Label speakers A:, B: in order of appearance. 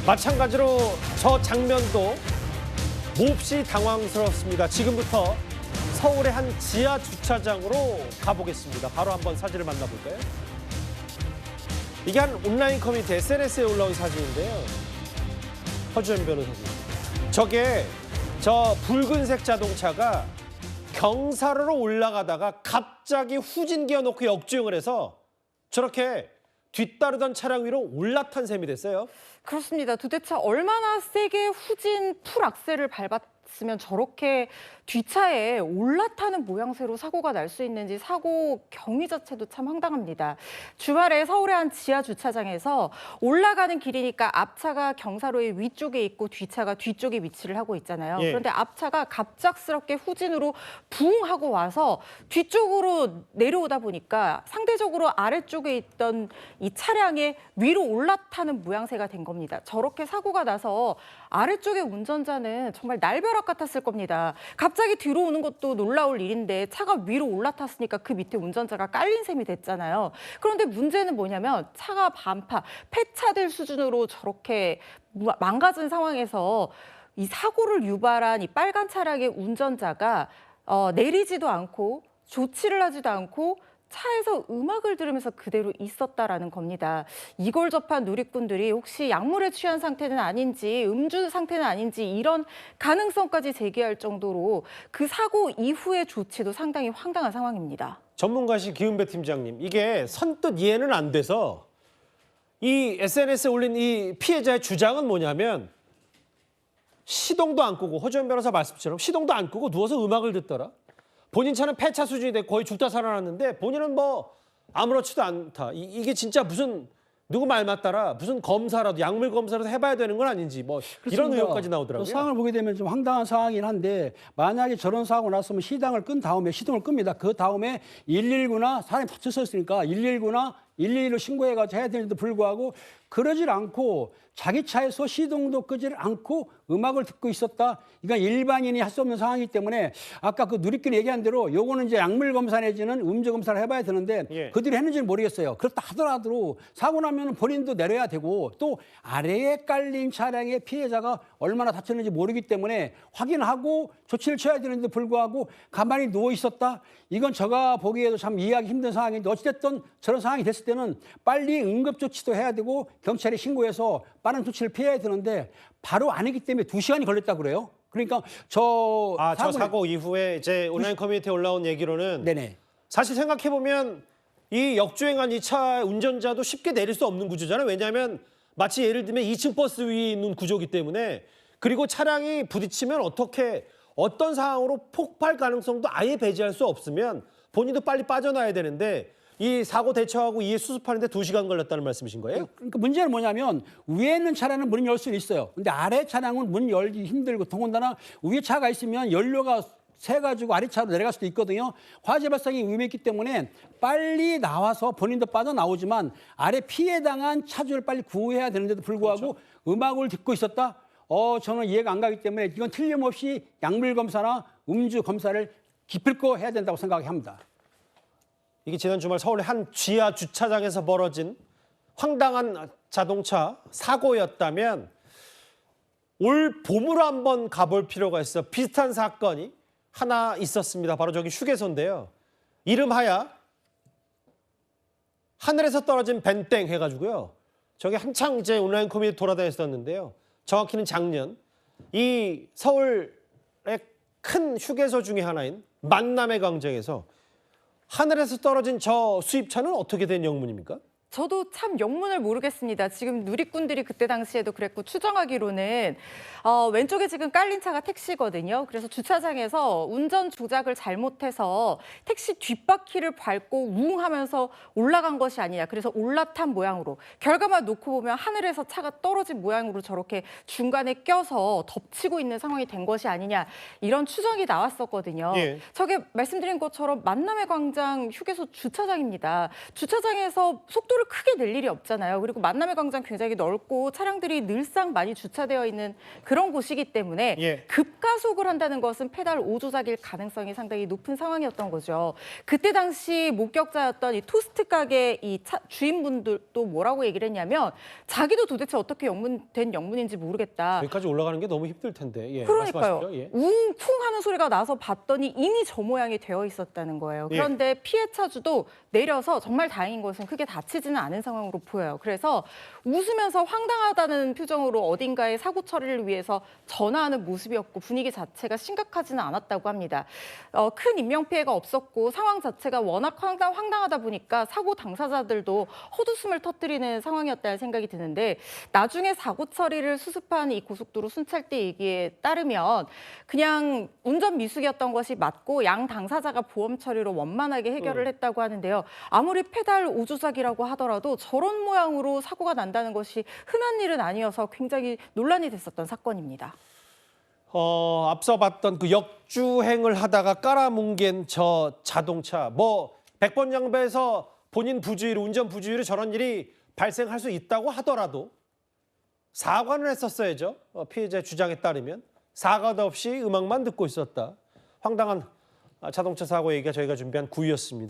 A: 마찬가지로 저 장면도 몹시 당황스럽습니다. 지금부터 서울의 한 지하 주차장으로 가보겠습니다. 바로 한번 사진을 만나볼까요? 이게 한 온라인 커뮤니티 SNS에 올라온 사진인데요. 허주연 변호사님. 저게 저 붉은색 자동차가 경사로로 올라가다가 갑자기 후진기어 놓고 역주행을 해서 저렇게 뒤따르던 차량 위로 올라탄 셈이 됐어요.
B: 그렇습니다. 도대체 얼마나 세게 후진 풀 악셀을 밟았으면 저렇게 뒷차에 올라타는 모양새로 사고가 날 수 있는지 사고 경위 자체도 참 황당합니다. 주말에 서울의 한 지하 주차장에서 올라가는 길이니까 앞차가 경사로의 위쪽에 있고 뒤차가 뒤쪽에 위치를 하고 있잖아요.
A: 예.
B: 그런데 앞차가 갑작스럽게 후진으로 붕 하고 와서 뒤쪽으로 내려오다 보니까 상대적으로 아래쪽에 있던 이 차량의 위로 올라타는 모양새가 된 겁니다. 저렇게 사고가 나서 아래쪽의 운전자는 정말 날벼락 같았을 겁니다. 갑자기 뒤로 오는 것도 놀라울 일인데 차가 위로 올라탔으니까 그 밑에 운전자가 깔린 셈이 됐잖아요. 그런데 문제는 뭐냐면 차가 반파, 폐차될 수준으로 저렇게 망가진 상황에서 이 사고를 유발한 이 빨간 차량의 운전자가 내리지도 않고 조치를 하지도 않고 차에서 음악을 들으면서 그대로 있었다라는 겁니다. 이걸 접한 누리꾼들이 혹시 약물에 취한 상태는 아닌지 음주 상태는 아닌지 이런 가능성까지 제기할 정도로 그 사고 이후의 조치도 상당히 황당한 상황입니다.
A: 전문가실 기은배 팀장님, 이게 선뜻 이해는 안 돼서 이 SNS에 올린 이 피해자의 주장은 뭐냐면 시동도 안 끄고 허주연 변호사 말씀처럼 시동도 안 끄고 누워서 음악을 듣더라. 본인 차는 폐차 수준이 돼 거의 죽다 살아났는데 본인은 뭐 아무렇지도 않다. 이게 진짜 무슨 누구 말 맞따라 무슨 검사라도 약물 검사라도 해봐야 되는 건 아닌지 뭐 이런 의혹까지 나오더라고요.
C: 상황을 보게 되면 좀 황당한 상황이긴 한데 만약에 저런 사고 났으면 시동을 끈 다음에 시동을 끕니다. 그 다음에 119나 사람이 다쳐서 있으니까 119나 112로 신고해가지고 해야 되는데도 불구하고 그러질 않고 자기 차에서 시동도 끄질 않고 음악을 듣고 있었다. 이건 일반인이 할 수 없는 상황이기 때문에 아까 그 누리꾼이 얘기한 대로 요거는 이제 약물 검사 내지는 음주 검사를 해봐야 되는데
A: 예.
C: 그들이 했는지는 모르겠어요. 그렇다 하더라도 사고 나면 본인도 내려야 되고 또 아래에 깔린 차량의 피해자가 얼마나 다쳤는지 모르기 때문에 확인하고 조치를 취해야 되는데 불구하고 가만히 누워 있었다. 이건 제가 보기에도 참 이해하기 힘든 상황인데 어찌됐든 저런 상황이 됐을 때는 빨리 응급조치도 해야 되고 경찰에 신고해서 빠른 조치를 피해야 되는데 바로 아니기 때문에 2시간이 걸렸다고 그래요. 그러니까 저
A: 사고 이후에 이제 온라인 커뮤니티에 올라온 얘기로는
C: 네네.
A: 사실 생각해보면 이 역주행한 이 차 운전자도 쉽게 내릴 수 없는 구조잖아요. 왜냐하면 마치 예를 들면 2층 버스 위에 있는 구조이기 때문에 그리고 차량이 부딪히면 어떤 상황으로 폭발 가능성도 아예 배제할 수 없으면 본인도 빨리 빠져나야 되는데 이 사고 대처하고 이에 수습하는데 2시간 걸렸다는 말씀이신 거예요?
C: 그러니까 문제는 뭐냐면 위에 있는 차량은 문을 열 수는 있어요. 근데 아래 차량은 문 열기 힘들고 더군다나 위에 차가 있으면 연료가 새가지고 아래차로 내려갈 수도 있거든요. 화재 발생이 위험했기 때문에 빨리 나와서 본인도 빠져나오지만 아래 피해당한 차주를 빨리 구해야 되는데도 불구하고 그렇죠. 음악을 듣고 있었다? 저는 이해가 안 가기 때문에 이건 틀림없이 약물 검사나 음주 검사를 기필코 해야 된다고 생각합니다.
A: 이게 지난 주말 서울의 한 지하 주차장에서 벌어진 황당한 자동차 사고였다면 올 봄으로 한번 가볼 필요가 있어. 비슷한 사건이 하나 있었습니다. 바로 저기 휴게소인데요. 이름하야 하늘에서 떨어진 밴땡 해가지고요. 저게 한창 이제 온라인 커뮤니티 돌아다녔었는데요. 정확히는 작년 이 서울의 큰 휴게소 중에 하나인 만남의 광장에서 하늘에서 떨어진 저 수입차는 어떻게 된 영문입니까?
B: 저도 참 영문을 모르겠습니다. 지금 누리꾼들이 그때 당시에도 그랬고 추정하기로는 왼쪽에 지금 깔린 차가 택시거든요. 그래서 주차장에서 운전 조작을 잘못해서 택시 뒷바퀴를 밟고 웅 하면서 올라간 것이 아니냐. 그래서 올라탄 모양으로 결과만 놓고 보면 하늘에서 차가 떨어진 모양으로 저렇게 중간에 껴서 덮치고 있는 상황이 된 것이 아니냐. 이런 추정이 나왔었거든요.
A: 예.
B: 저게 말씀드린 것처럼 만남의 광장 휴게소 주차장입니다. 주차장에서 속도를 속도를 크게 낼 일이 없잖아요. 그리고 만남의 광장 굉장히 넓고 차량들이 늘상 많이 주차되어 있는 그런 곳이기 때문에
A: 예.
B: 급가속을 한다는 것은 페달 5조작일 가능성이 상당히 높은 상황이었던 거죠. 그때 당시 목격자였던 이 토스트 가게 이 주인분들도 뭐라고 얘기를 했냐면 자기도 도대체 어떻게 된 영문인지 모르겠다.
A: 여기까지 올라가는 게 너무 힘들 텐데. 예,
B: 그러니까요.
A: 말씀하십시오. 예.
B: 웅쿵 하는 소리가 나서 봤더니 이미 저 모양이 되어 있었다는 거예요.
A: 예.
B: 그런데 피해 차주도 내려서 정말 다행인 것은 크게 다치지는 않은 상황으로 보여요. 그래서 웃으면서 황당하다는 표정으로 어딘가에 사고 처리를 위해서 전화하는 모습이었고 분위기 자체가 심각하지는 않았다고 합니다. 큰 인명피해가 없었고 상황 자체가 워낙 황당하다 보니까 사고 당사자들도 헛웃음을 터뜨리는 상황이었다는 생각이 드는데 나중에 사고 처리를 수습한 이 고속도로 순찰대 얘기에 따르면 그냥 운전 미숙이었던 것이 맞고 양 당사자가 보험 처리로 원만하게 해결을 했다고 하는데요. 아무리 페달 5조작이라고 하더라도 저런 모양으로 사고가 난다는 것이 흔한 일은 아니어서 굉장히 논란이 됐었던 사건입니다.
A: 앞서 봤던 그 역주행을 하다가 깔아뭉갠 저 자동차, 뭐 100번 양배해서 본인 부주의로, 운전 부주의로 저런 일이 발생할 수 있다고 하더라도 사과는 했었어야죠. 피해자의 주장에 따르면 사과도 없이 음악만 듣고 있었다. 황당한 자동차 사고 얘기가 저희가 준비한 9위였습니다.